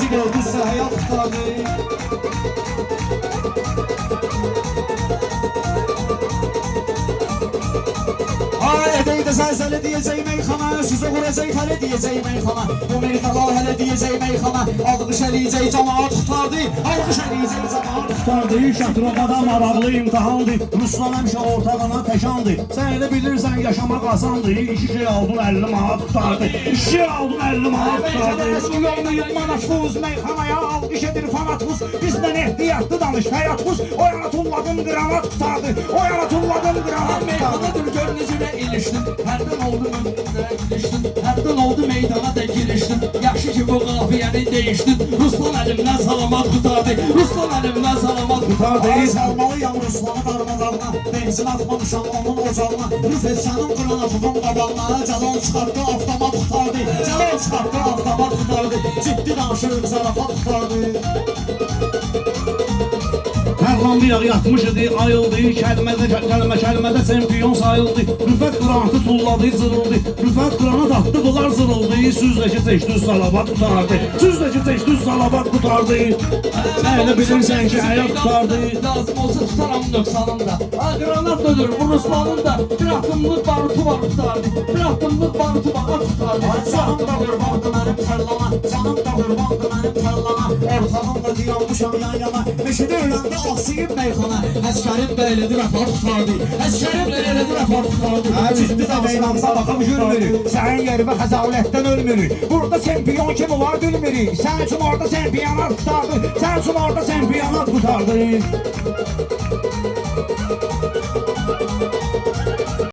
gördü həyat qurtardı. Edeydi zəlzələ deyəcək meyxana, süzə vuracaq hələ deyəcək meyxana. Bu meyxana hələ deyəcək meyxana. Alqış eləyəcək cəmaat qurtardı. Alqış eləyəcək cəmaat qurtardı. Şətrobada maraqlı imtihandı. Ruslan həmişə ortağına təşandı. Sən elə bilirsən yaşamaq asandı. 2 şey aldın 50 manat qurtardı. 2 şey aldın 50 manat qurtardı. Eski yolunu yutmanasvuz meyxanaya alqış edir fanatvuz. Bizdən ehtiyatlı danış həyatvuz. O yana tulladım qranat qurtardı. O yana tulladım qranat Meydana dur gör necə ilişdim. Hərdən oldu ömrümdə ilişdim. Hərdən oldu meydana da girişdim. Yaxşı ki bu qafiyəni değişdin. Ruslan əlimdən salamat qurtardı. Ruslan əlimdən salamat qurtardı. Salmalıyam Ruslanı darmadağına. Benzin atmamışam onun ocağına. Rüfetçanın qranatının qabağına. Cəlal çıxartdı avtomat qurtardı. Cəlal çıxartdı avtomat qurtardı. Ciddi danışırıq zarafat qurtardı. Tərlan bir yağ yatmış idi, ayıldı, kəlmədə çempion sayıldı. Rüfət qranatı tulladı, zırıldı. Rüfət qranat attı, bunlar zırıldı. Süzdəki seçdüz salavat qutardı. Süzdəki seçdüz salavat qutardı. Elə bilirsən ki, həyat qutardı. Lazım olsa tutaram nöqsanında. Qranat dönür bu Ruslanın da. Bir atımlıq barutu var qutardı. Bir atımlıq barutu var qutardı. Canım da qurbandı mənim tərlana. Canım da qurbandı mənim tərlana. Ortağımda diyanmışam yan yana. Meşədə öləndə asıyıb meyxana. Əskərim də elədi vəfat tutardı. Əskərim də elədi vəfat tutardı. Ciddi də meydamıza baxım gülmürük. Sənin yeribə xəzavlətdən ölmürük. Burada çempiyon kimi var bilmirik. Sən üçün orada çempionat tutardı. Sən üçün orada çempionat tutardı.